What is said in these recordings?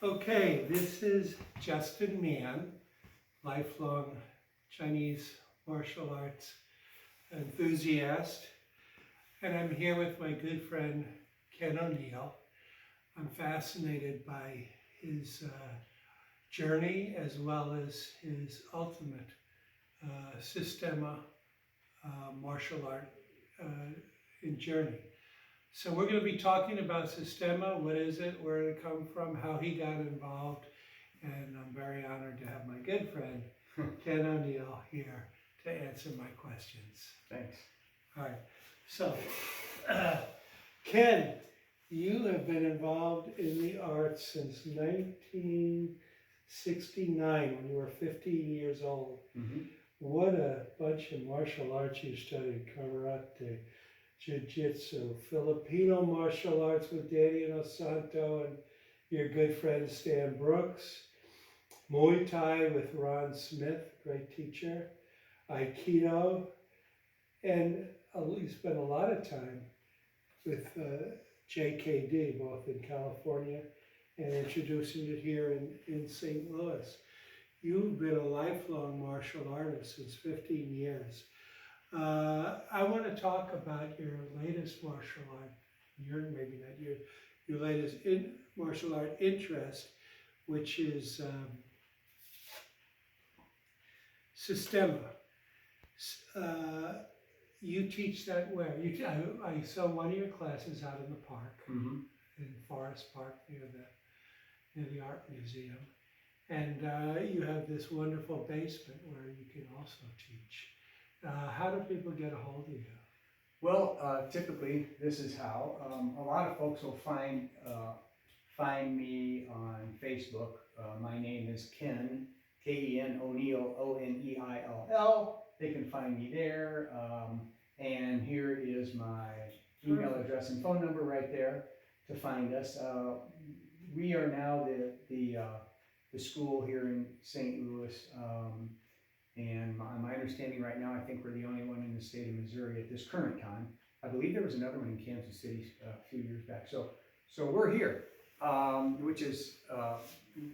Okay, this is Justin Meehan, lifelong Chinese martial arts enthusiast, and I'm here with my good friend Ken O'Neill. I'm fascinated by his journey as well as his ultimate Systema-Martial art journey. So we're going to be talking about Systema, what is it, where did it come from, how he got involved, and I'm very honored to have my good friend Ken O'Neill here to answer my questions. Thanks. All right, so Ken, you have been involved in the arts since 1969 when you were 15 years old. Mm-hmm. What a bunch of martial arts you studied: karate, jiu-jitsu, Filipino martial arts with Daniel Santo and your good friend Stan Brooks, Muay Thai with Ron Smith, great teacher, Aikido, and you spent a lot of time with JKD, both in California and introducing it here in St. Louis. You've been a lifelong martial artist since 15 years. I want to talk about your latest martial art, your latest martial art interest, which is Systema. You teach that where? I saw one of your classes out in the park, Mm-hmm. in Forest Park near the art museum. And you have this wonderful basement where you can also teach. How do people get a hold of you? Well, typically this is how. A lot of folks will find me on Facebook. My name is Ken, K-E-N, O'Neill, O-N-E-I-L-L. They can find me there. And here is my email address and phone number right there to find us. We are now the school here in St. Louis. And my understanding right now, I think we're the only one in the state of Missouri at this current time. I believe there was another one in Kansas City a few years back. So we're here, which is,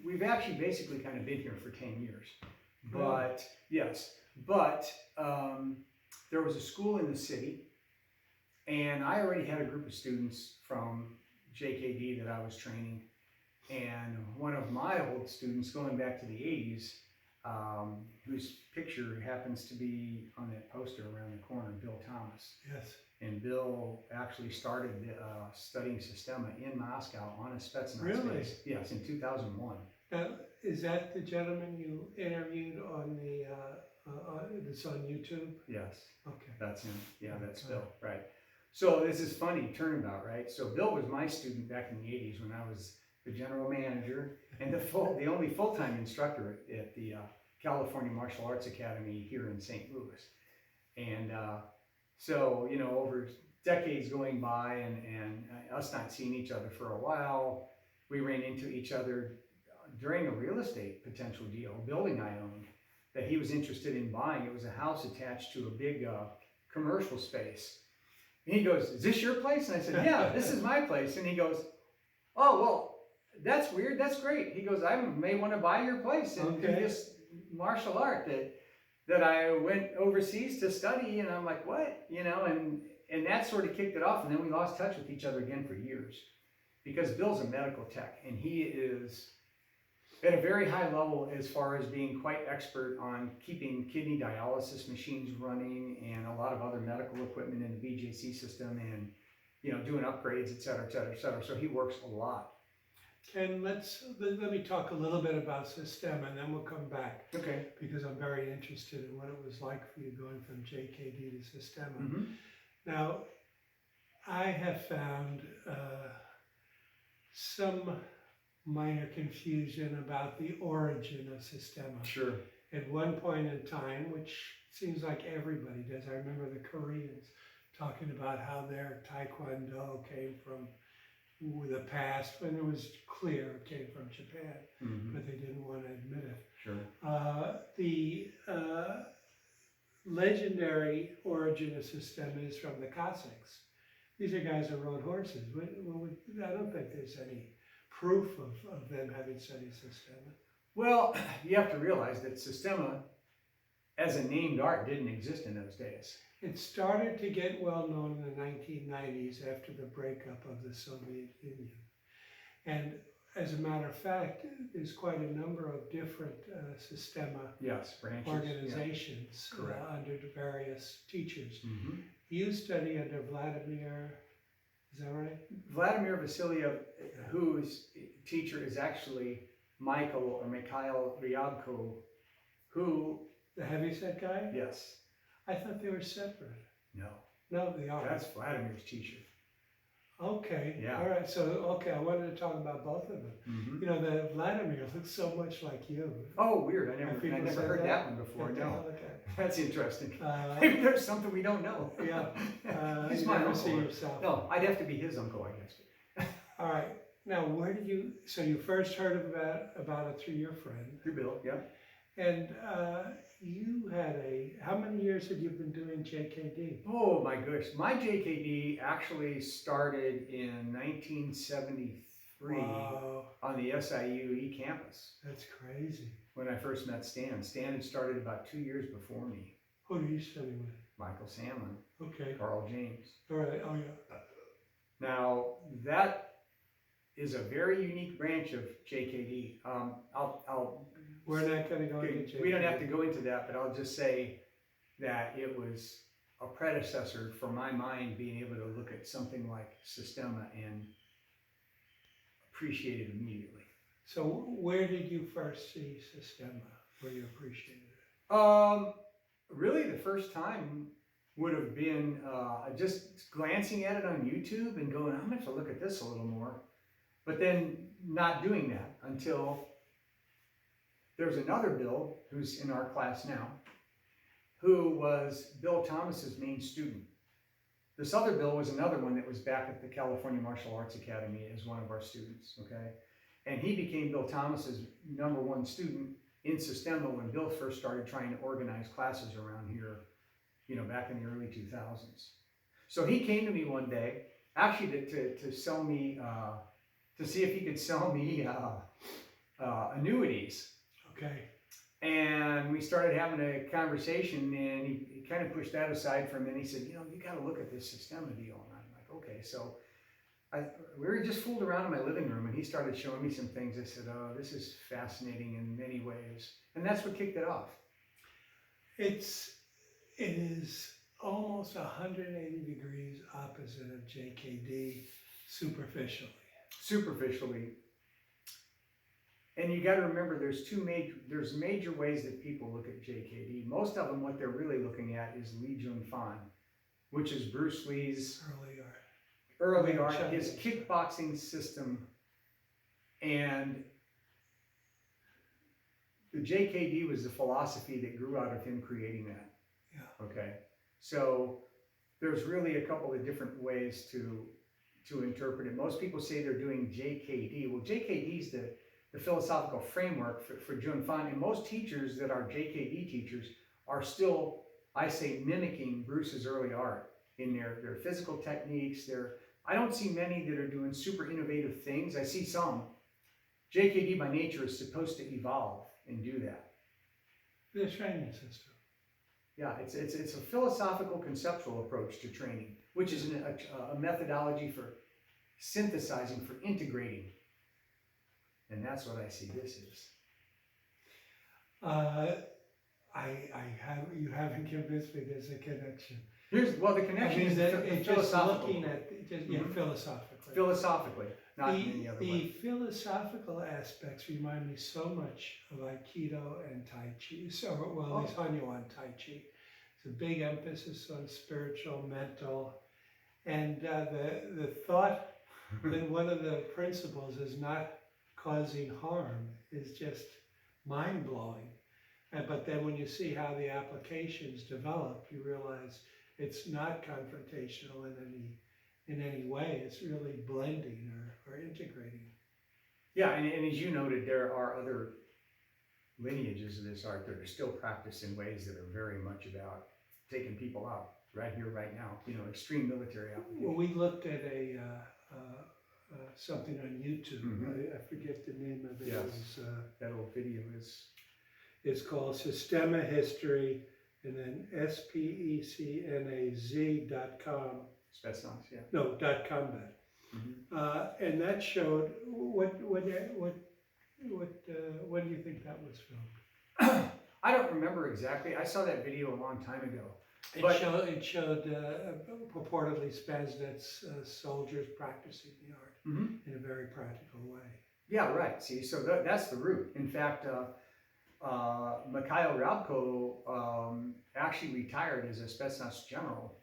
we've actually basically kind of been here for 10 years. But, yes, there was a school in the city, and I already had a group of students from JKD that I was training. And one of my old students, going back to the 80s, whose picture happens to be on that poster around the corner, Bill Thomas. Yes. And Bill actually started studying Systema in Moscow on a Spetsnaz Really? base. Yes, in 2001. Now, is that the gentleman you interviewed on that's on YouTube? Yes. Okay. That's him. Yeah, that's Bill. Right. So this is funny turnabout, right? So Bill was my student back in the 80s when I was the general manager and the only full-time instructor at the California Martial Arts Academy here in St. Louis. And so, you know, over decades going by and us not seeing each other for a while, we ran into each other during a real estate potential deal, a building I owned that he was interested in buying. It was a house attached to a big commercial space. And he goes, "Is this your place?" And I said, "Yeah, this is my place." And he goes, "Oh, well, that's weird. That's great." He goes, "I may want to buy your place and do this martial art that I went overseas to study." And I'm like, "What?" You know, and that sort of kicked it off. And then we lost touch with each other again for years because Bill's a medical tech and he is at a very high level as far as being quite expert on keeping kidney dialysis machines running and a lot of other medical equipment in the BJC system and, you know, doing upgrades, et cetera, et cetera, et cetera. So he works a lot. Ken, let me talk a little bit about Systema and then we'll come back. Okay. Because I'm very interested in what it was like for you going from JKD to Systema. Mm-hmm. Now, I have found some minor confusion about the origin of Systema. Sure. At one point in time, which seems like everybody does, I remember the Koreans talking about how their Taekwondo came from the past, when it was clear it came from Japan, Mm-hmm. but they didn't want to admit it. Sure. The legendary origin of Systema is from the Cossacks. These are guys who rode horses. I don't think there's any proof of them having studied Systema? Well, you have to realize that Systema, as a named art, didn't exist in those days. It started to get well known in the 1990s after the breakup of the Soviet Union. And as a matter of fact, there's quite a number of different Systema Yes, branches. organizations Correct. under the various teachers. Mm-hmm. You study under Vladimir, is that right? Vladimir Vasiliev, whose teacher is actually Mikhail Ryabko, who, The heavyset guy? yes, I thought they were separate. no, No, they are. that's Vladimir's teacher. Okay, Yeah. all right, so, okay, I wanted to talk about both of them. Mm-hmm. You know, the Vladimir looks so much like you. Oh, weird, I Have people never said heard that? that one before, Okay, no. okay. That's interesting. Uh, Maybe there's something we don't know. yeah, He's you my never uncle. see yourself. No, I'd have to be his uncle, I guess. All right, now where did you, so you first heard about it through your friend, Through Bill, yeah. and you had how many years had you been doing JKD? Oh my gosh, my JKD actually started in 1973 Wow, on the SIU campus that's crazy. when I first met Stan. Stan had started about 2 years before me. Who do you study with? Michael Sandlin, Okay, Carl James. all right, oh yeah. Now that is a very unique branch of JKD. We're not gonna go into JKD. We don't have to go into that, but I'll just say that it was a predecessor for my mind being able to look at something like Systema and appreciate it immediately. So where did you first see Systema, where you appreciated it? Really the first time would have been just glancing at it on YouTube and going, I'm gonna have to look at this a little more. But then not doing that until there's another Bill who's in our class now, who was Bill Thomas's main student. This other Bill was another one that was back at the California Martial Arts Academy as one of our students, okay? And he became Bill Thomas's #1 student in Systema when Bill first started trying to organize classes around here, you know, back in the early 2000s. So he came to me one day, actually to sell me, to see if he could sell me annuities. Okay, And we started having a conversation, and he kind of pushed that aside for a minute. He said, you know, you got to look at this Systema deal. And I'm like, okay. So we were just fooled around in my living room, and he started showing me some things. I said, oh, this is fascinating in many ways. And that's what kicked it off. it is almost 180 degrees opposite of JKD superficially. Superficially. And you got to remember, there's major ways that people look at JKD. Most of them, what they're really looking at is Li Junfan, which is Bruce Lee's early art, his kickboxing system. And the JKD was the philosophy that grew out of him creating that. Yeah. Okay. So there's really a couple of different ways to interpret it. Most people say they're doing JKD. Well, JKD is the philosophical framework for Junfan, and most teachers that are JKD teachers are still, I say, mimicking Bruce's early art in their physical techniques. I don't see many that are doing super innovative things. I see some. JKD by nature is supposed to evolve and do that. The training system. Yeah, it's a philosophical conceptual approach to training, which is a methodology for synthesizing, for integrating. And that's what I see this is. You haven't convinced me there's a connection. The connection is just philosophical. looking at, philosophically. Philosophically, not in any other The way. philosophical aspects remind me so much of Aikido and Tai Chi. So, well, at least Hanyo and Tai Chi. It's a big emphasis on spiritual, mental, and the thought that one of the principles is not causing harm is just mind-blowing. But then when you see how the applications develop, you realize it's not confrontational in any way. It's really blending or integrating. Yeah, and as you noted, there are other lineages of this art that are still practiced in ways that are very much about taking people out right here, right now. You know, extreme military application. Well, we looked at something on YouTube. Mhm. I forget the name of it. Yes. It was, That old video is, it's called Systema History, and then specnaz.com. Spetsnaz, yeah. No, .combat. Mhm. And that showed what when do you think that was filmed? I don't remember exactly. I saw that video a long time ago. It But- showed purportedly Spetsnaz soldiers practicing the art Mhm. in a very practical way. Yeah, right. See, so that's the root. In fact, Mikhail Rabko actually retired as a Spetsnaz general.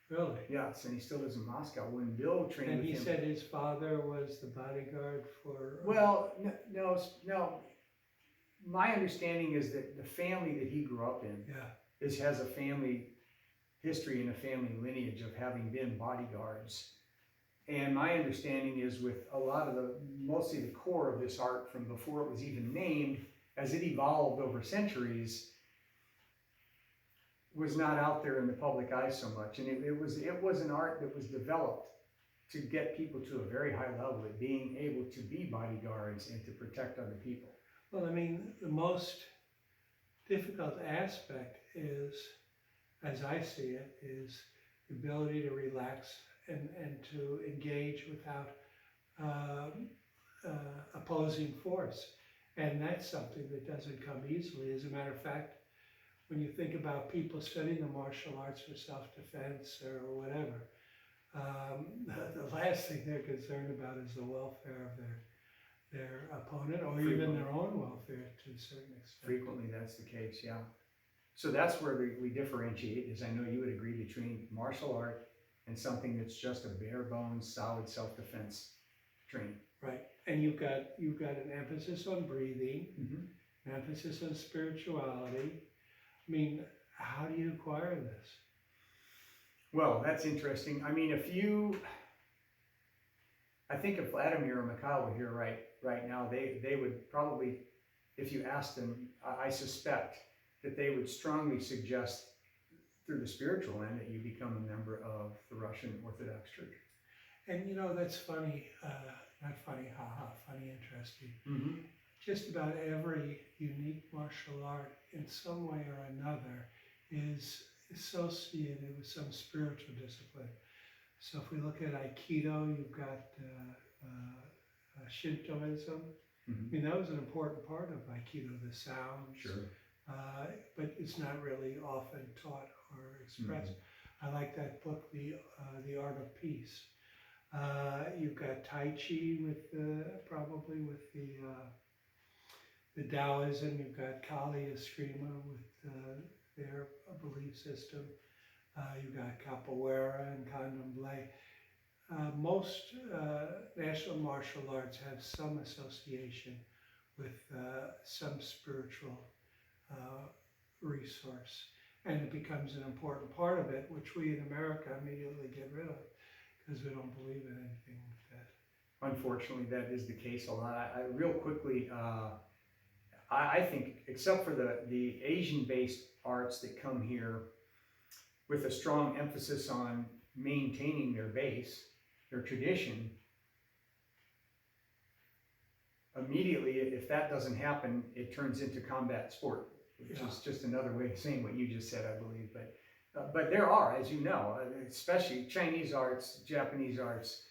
Really? Yes, and he still lives in Moscow. When Bill trained And with he him, said his father was the bodyguard for. well, no. My understanding is that the family that he grew up in Yeah. has a family history and a family lineage of having been bodyguards. And my understanding is with a lot of mostly the core of this art from before it was even named, as it evolved over centuries, was not out there in the public eye so much. And it was an art that was developed to get people to a very high level at being able to be bodyguards and to protect other people. Well, I mean, the most difficult aspect is, as I see it, is the ability to relax and to engage without opposing force. And that's something that doesn't come easily. As a matter of fact, when you think about people studying the martial arts for self-defense or whatever, the last thing they're concerned about is the welfare of their opponent, or even their own welfare to a certain extent. Frequently that's the case, yeah. So that's where we differentiate, as I know you would agree, between martial art and something that's just a bare bones, solid self-defense training. Right, and you've got an emphasis on breathing, Mm-hmm. an emphasis on spirituality. I mean, how do you acquire this? Well, that's interesting. I mean, I think if Vladimir or Mikhail were here right now, they would probably, if you asked them, I suspect that they would strongly suggest through the spiritual end that you become a member of the Russian Orthodox Church. And you know, that's funny, not funny, haha, funny, interesting. Mm-hmm. Just about every unique martial art in some way or another is associated with some spiritual discipline. So if we look at Aikido, you've got Shintoism. Mm-hmm. I mean, that was an important part of Aikido, the sounds. Sure. But it's not really often taught or expressed. Mm-hmm. I like that book, The Art of Peace. You've got Tai Chi with probably with the Taoism. You've got Kali Eskrima with their belief system. You've got Capoeira and Candomblé. Most national martial arts have some association with some spiritual resource, and it becomes an important part of it, which we in America immediately get rid of because we don't believe in anything like that. Unfortunately, that is the case a lot. I real quickly, I think, except for the Asian-based arts that come here with a strong emphasis on maintaining their base, their tradition, immediately, if that doesn't happen, it turns into combat sport, which is just another way of saying what you just said, I believe. But there are, as you know, especially Chinese arts, Japanese arts,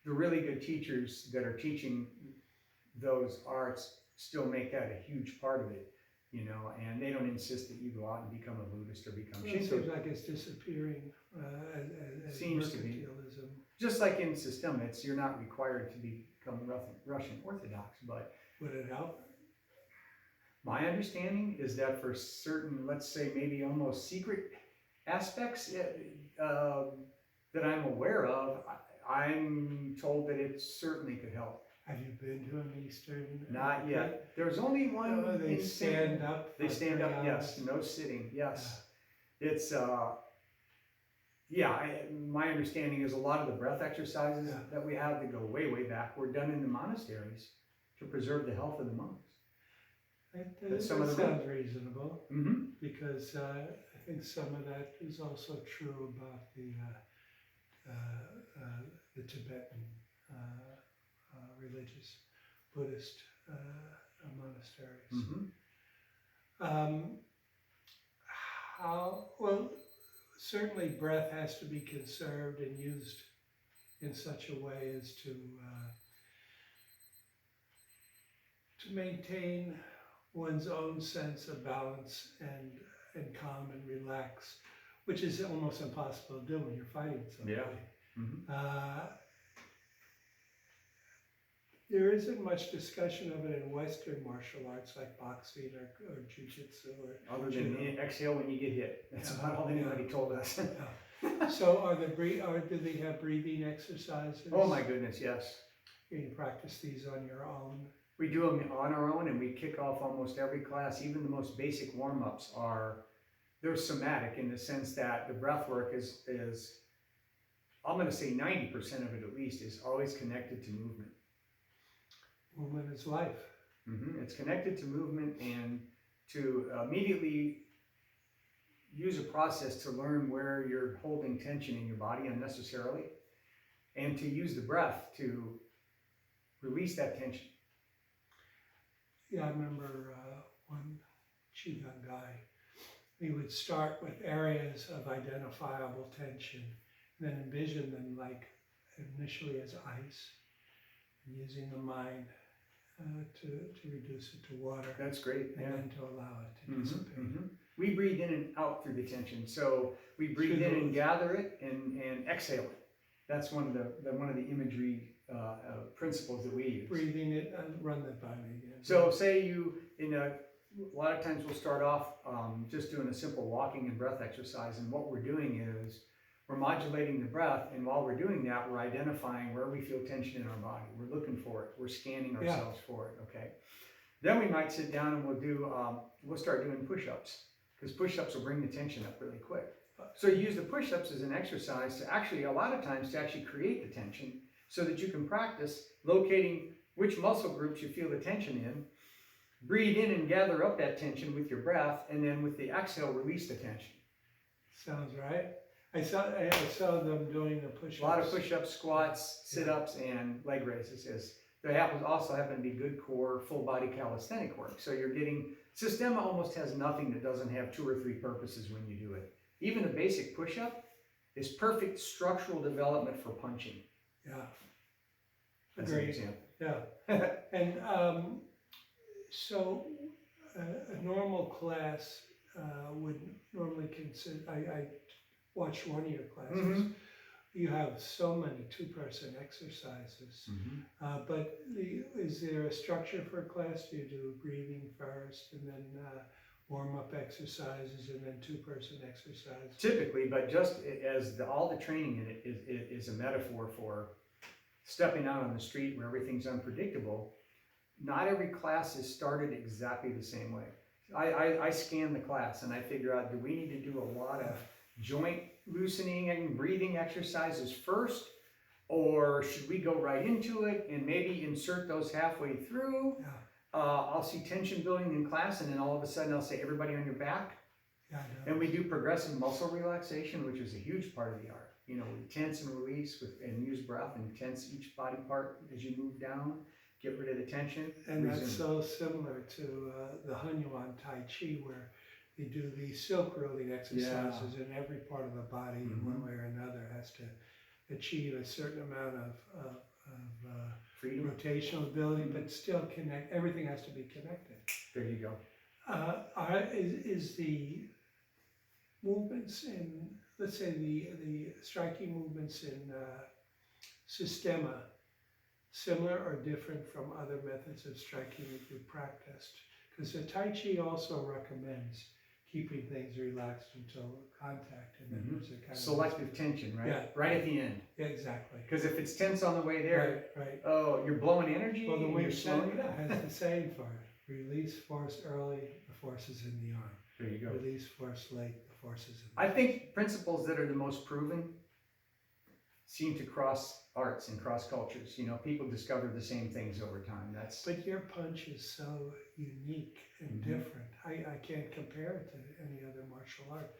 the really good teachers that are teaching those arts still make that a huge part of it, you know, and they don't insist that you go out and become a Buddhist or become Well, it Shinto. seems like it's disappearing as Seems to be. mercantilism. Just like in Systema, you're not required to become Russian Orthodox, but Would it help? my understanding is that for certain, let's say maybe almost secret aspects that I'm aware of, I'm told that it certainly could help. Have you been to an Eastern? Not yet. There's only one. They in stand up. They for stand 3 up. Yes. hours. No sitting. Yes. It's yeah. My understanding is a lot of the breath exercises that we have that go way back were done in the monasteries to preserve the health of the monks. That some of the sounds reasonable, Mm-hmm. because I think some of that is also true about the Tibetan religious Buddhist monasteries. Mm-hmm. Well, certainly breath has to be conserved and used in such a way as to maintain one's own sense of balance and calm and relax, which is almost impossible to do when you're fighting somebody. Yeah. Mm-hmm. There isn't much discussion of it in Western martial arts like boxing or jiu-jitsu or Other than exhale when you get hit. That's about all anybody told us. So do they have breathing exercises? Oh my goodness, yes. You can practice these on your own. We do them on our own, and we kick off almost every class. Even the most basic warm-ups they're somatic in the sense that the breath work is I'm going to say 90% of it at least is always connected to movement. Movement is life. Mm-hmm. It's connected to movement, and to immediately use a process to learn where you're holding tension in your body unnecessarily, and to use the breath to release that tension. Yeah, I remember one Qigong guy, he would start with areas of identifiable tension and then envision them like initially as ice, and using the mind to reduce it to water. That's great. And then to allow it to dissipate. Mm-hmm. We breathe in and out through the tension. So we breathe in and gather it and exhale it. That's one of the imagery principles that we use. Breathing it and run that by me again. So say a lot of times we'll start off just doing a simple walking and breath exercise, and what we're doing is we're modulating the breath, and while we're doing that, we're identifying where we feel tension in our body. We're looking for it. We're scanning ourselves for it. Okay. Then we might sit down and we'll start doing push-ups, because push-ups will bring the tension up really quick. So you use the push-ups as an exercise to actually, a lot of times, to actually create the tension, so that you can practice locating which muscle groups you feel the tension in, breathe in and gather up that tension with your breath, and then with the exhale, release the tension. Sounds right. I saw them doing the push-ups. A lot of push-ups, squats, sit-ups, and leg raises. They also happen to be good core, full body calisthenic work. So you're getting, Systema almost has nothing that doesn't have 2 or 3 purposes when you do it. Even the basic push-up is perfect structural development for punching. Yeah. That's an example. Yeah. And so a normal class would normally consider, I watched one of your classes. Mm-hmm. You have so many 2-person exercises, but is there a structure for a class? Do you do breathing first and then warm-up exercises and then 2-person exercises? Typically, but just as all the training in it is a metaphor for stepping out on the street where everything's unpredictable. Not every class is started exactly the same way. I scan the class and I figure out, do we need to do a lot of joint loosening and breathing exercises first, or should we go right into it and maybe insert those halfway through? Yeah. I'll see tension building in class, and then all of a sudden I'll say, everybody on your back. Yeah, and we do progressive muscle relaxation, which is a huge part of the art. We tense and release and use breath and tense each body part as you move down. Get rid of the tension. And resume. That's so similar to the Hunyuan Tai Chi, where they do these silk rolling exercises, and every part of the body, in one way or another, has to achieve a certain amount of freedom, rotational ability, but still connect. Everything has to be connected. There you go. Is the movements in, let's say, the striking movements in Systema similar or different from other methods of striking that you've practiced? Because the Tai Chi also recommends keeping things relaxed until contact, and then there's a kind selective tension, right? Yeah, right at the end. Yeah, exactly. Because if it's tense on the way there, right. Oh, you're blowing energy. Well, the way you're slowing it up. has the saying for it: release force early, the force is in the arm. There you go. Release force late, the force is in the arm. I think principles that are the most proven seem to cross arts and cross cultures. People discover the same things over time. But your punch is so unique and different. I can't compare it to any other martial art.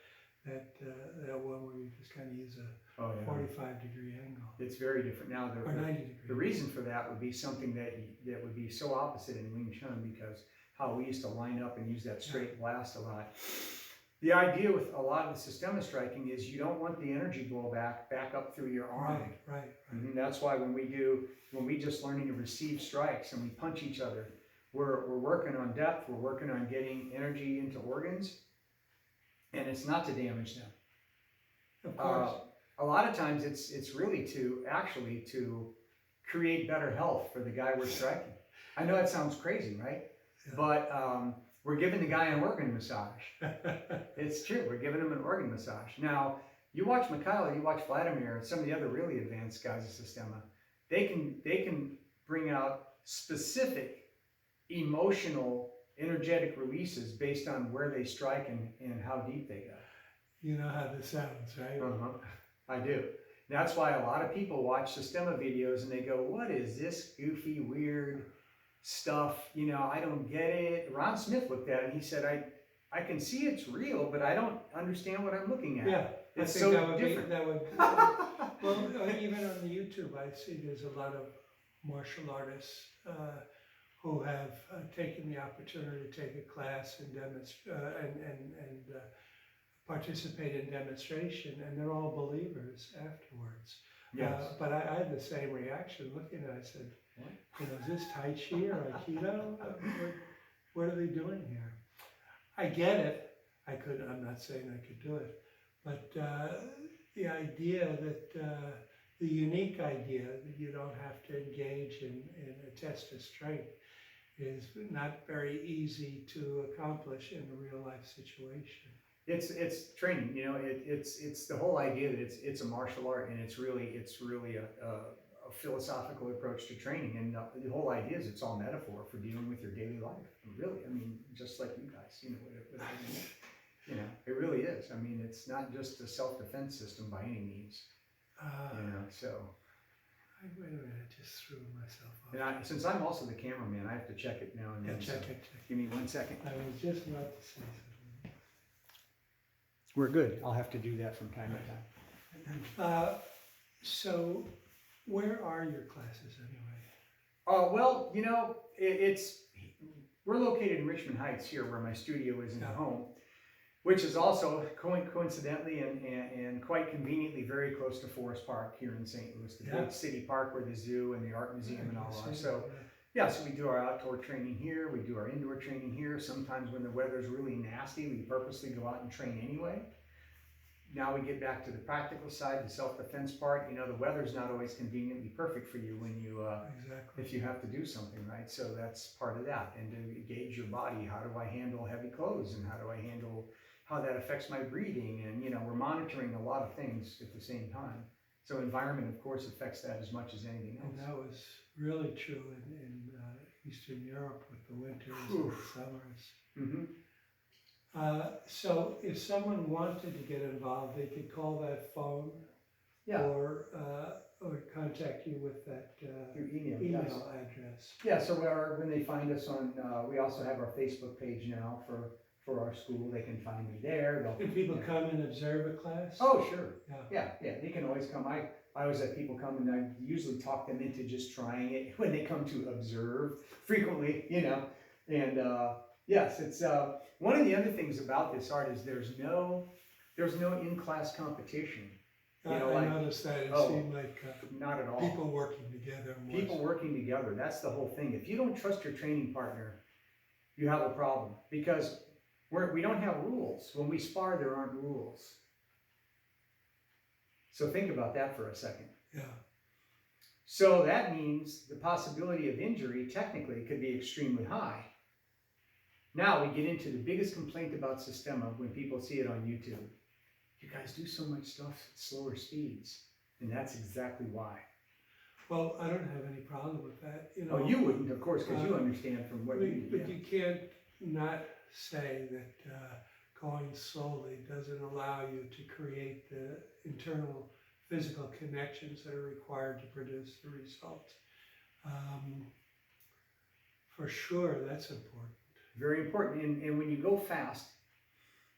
that one where you just kind of use a Oh, yeah. 45-degree angle It's very different. Now, or 90 degree. the reason for that would be something that would be so opposite in Wing Chun, because how we used to line up and use that straight blast a lot. The idea with a lot of the Systema striking is you don't want the energy blowback back up through your arm. Right. And that's why when we just learning to receive strikes and we punch each other, we're working on depth, we're working on getting energy into organs, and it's not to damage them. Of course. A lot of times it's really to create better health for the guy we're striking. I know that sounds crazy, right? Yeah. But we're giving the guy an organ massage. It's true, we're giving him an organ massage. Now, you watch Mikhail, you watch Vladimir, and some of the other really advanced guys of Systema, they can bring out specific emotional, energetic releases based on where they strike and how deep they go. You know how this sounds, right? I do. That's why a lot of people watch Systema videos and they go, what is this goofy, weird stuff? You know, I don't get it. Ron Smith looked at it and he said, I can see it's real, but I don't understand what I'm looking at. Yeah, it's I think so that would different. Well, even on the YouTube, I see there's a lot of martial artists who have taken the opportunity to take a class and participate in demonstration, and they're all believers afterwards. Yes. But I had the same reaction looking at it. I said, what? You know, is this Tai Chi or Aikido? What are they doing here? I get it. I'm not saying I could do it, but the idea that, the unique idea that you don't have to engage in a test of strength is not very easy to accomplish in a real life situation. It's training, you know. It's the whole idea that it's a martial art, and it's really a philosophical approach to training, and the whole idea is it's all metaphor for dealing with your daily life. Really, I mean, just like you guys, you know, you know, it really is. I mean, it's not just a self-defense system by any means. You know, so. Wait a minute, I just threw myself off. And since I'm also the cameraman, I have to check it now and then. Check it. Give me 1 second. I was just about to say something. We're good. I'll have to do that from time to time. So, where are your classes anyway? Well, you know, we're located in Richmond Heights here, where my studio is in the home, which is also coincidentally and quite conveniently very close to Forest Park here in St. Louis, the big city park where the zoo and the art museum and all are. So, so we do our outdoor training here, we do our indoor training here. Sometimes when the weather's really nasty, we purposely go out and train anyway. Now we get back to the practical side, the self-defense part. You know, the weather's not always conveniently perfect for you when you, if you have to do something, right? So that's part of that. And to gauge your body, how do I handle heavy clothes, and how do I handle how that affects my breathing? And, you know, we're monitoring a lot of things at the same time. So environment, of course, affects that as much as anything else. And that was really true in Eastern Europe with the winters and the summers. So if someone wanted to get involved, they could call that phone or contact you with that email address. Yeah, so when they find us on, we also have our Facebook page now for our school. They can find me there. Can people come and observe a class? Oh, sure. Yeah, they can always come. I always have people come, and I usually talk them into just trying it when they come to observe frequently, you know. And yes, it's one of the other things about this art is there's no in-class competition. You know, I noticed that. It seemed like not at all. People working together. People working together. That's the whole thing. If you don't trust your training partner, you have a problem, because we don't have rules. When we spar, there aren't rules. So think about that for a second. Yeah. So that means the possibility of injury technically could be extremely high. Now we get into the biggest complaint about Systema when people see it on YouTube. You guys do so much stuff at slower speeds, and that's exactly why. Well, I don't have any problem with that. You know, oh, you wouldn't, of course, because you understand from what you do. But you can't not say that going slowly doesn't allow you to create the internal physical connections that are required to produce the result. For sure, that's important. Very important. And when you go fast,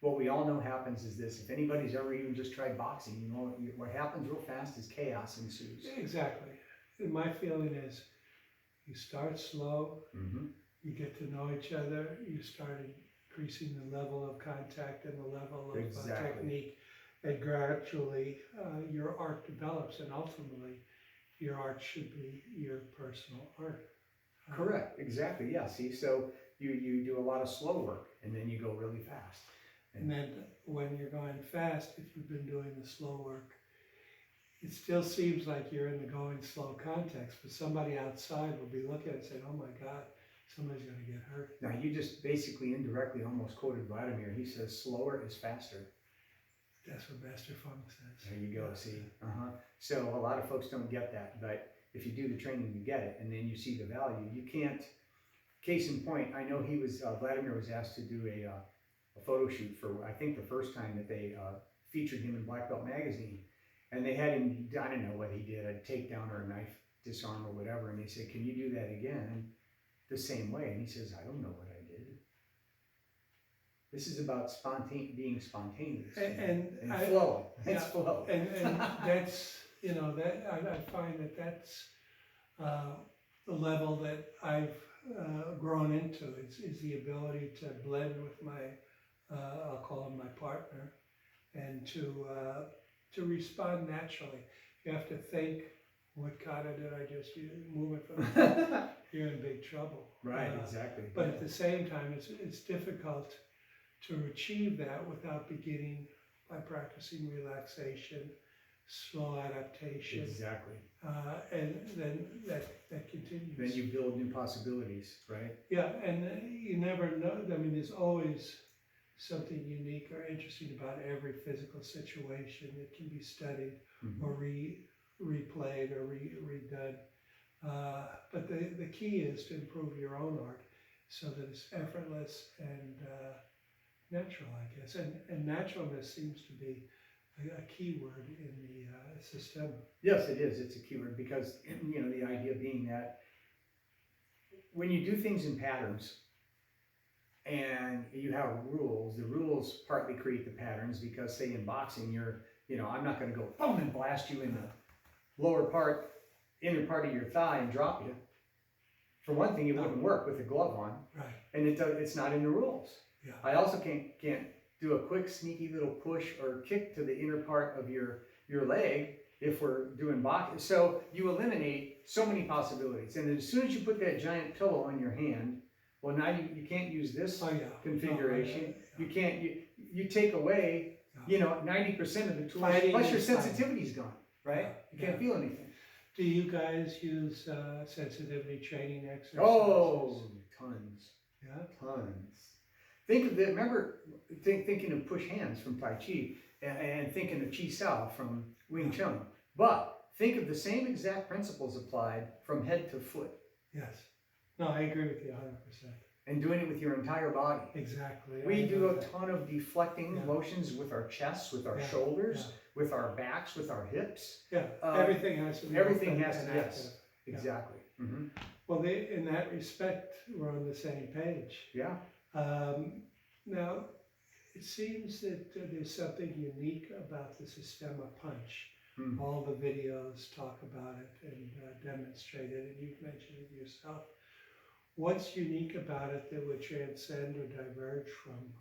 what we all know happens is this: if anybody's ever even just tried boxing, you know what happens real fast is chaos ensues. Exactly. And my feeling is, you start slow, Mm-hmm. you get to know each other, you start increasing the level of contact and the level of Exactly. technique, and gradually your art develops, and ultimately your art should be your personal art. Correct. Exactly. Yeah. See, so you do a lot of slow work, and then you go really fast. And then when you're going fast, if you've been doing the slow work, it still seems like you're in the going slow context, but somebody outside will be looking and saying, oh my God, somebody's gonna get hurt. Now, you just basically indirectly almost quoted Vladimir. He says, slower is faster. That's what Master Funk says. There you go, see? So a lot of folks don't get that, but if you do the training, you get it, and then you see the value. You can't, case in point, I know he was, Vladimir was asked to do a photo shoot for, I think, the first time that they featured him in Black Belt Magazine. And they had him, I don't know what he did, a takedown or a knife disarm or whatever, and they said, can you do that again the same way? And he says, I don't know what I did. This is about being spontaneous and flow. It's flow. And that's, you know, that I find that that's the level that I've grown into, is the ability to blend with my, I'll call him my partner, and to respond naturally. You have to think, what kata did I just use? Move it from there. You're in big trouble. Right, exactly. But at the same time, it's difficult to achieve that without beginning by practicing relaxation, slow adaptation. Exactly. And then that continues. Then you build new possibilities, right? Yeah, and you never know. I mean, there's always something unique or interesting about every physical situation that can be studied or replayed or redone. But the key is to improve your own art so that it's effortless and natural, I guess. And naturalness seems to be a key word in the system. Yes, it is. It's a keyword because, you know, the idea being that when you do things in patterns and you have rules, the rules partly create the patterns because, say, in boxing, I'm not going to go boom and blast you in the lower part, inner part of your thigh and drop you. For one thing, it wouldn't work with a glove on, Right. and it's not in the rules. Yeah. I also can't do a quick, sneaky little push or kick to the inner part of your leg if we're doing boxing. So you eliminate so many possibilities. And as soon as you put that giant pillow on your hand, well, now you can't use this configuration. You can't, you take away, 90% of the tools, plus your sensitivity's gone, right? You can't feel anything. Do you guys use sensitivity training exercises? Oh, tons. Yeah? Tons. Think of thinking of push hands from Tai Chi and thinking of Chi Sao from Wing Chun. But think of the same exact principles applied from head to foot. Yes. No, I agree with you 100%. And doing it with your entire body. Exactly. We do a ton of deflecting motions with our chests, with our shoulders, with our backs, with our hips. Yeah, everything has to be yes, exactly. Yeah. Well, in that respect, we're on the same page. Yeah. Now, it seems that there's something unique about the Systema-Punch. All the videos talk about it and demonstrate it, and you've mentioned it yourself. What's unique about it that would transcend or diverge from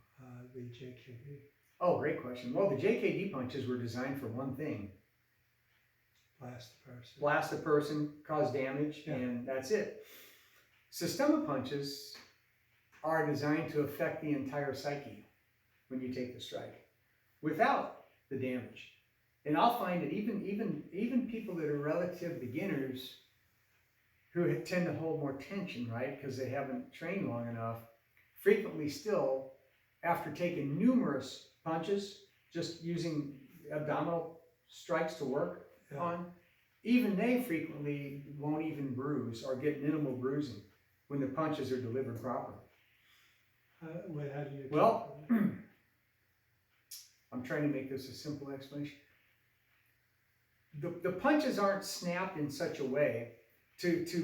the JKD? Oh, great question. Well, the JKD punches were designed for one thing. Blast the person. Blast the person, cause damage, and that's it. Systema punches are designed to affect the entire psyche when you take the strike, without the damage. And I'll find that even people that are relative beginners who tend to hold more tension, right, because they haven't trained long enough, frequently still, after taking numerous punches, just using abdominal strikes to work on, even they frequently won't even bruise or get minimal bruising when the punches are delivered properly. How do you? Well, I'm trying to make this a simple explanation. The punches aren't snapped in such a way to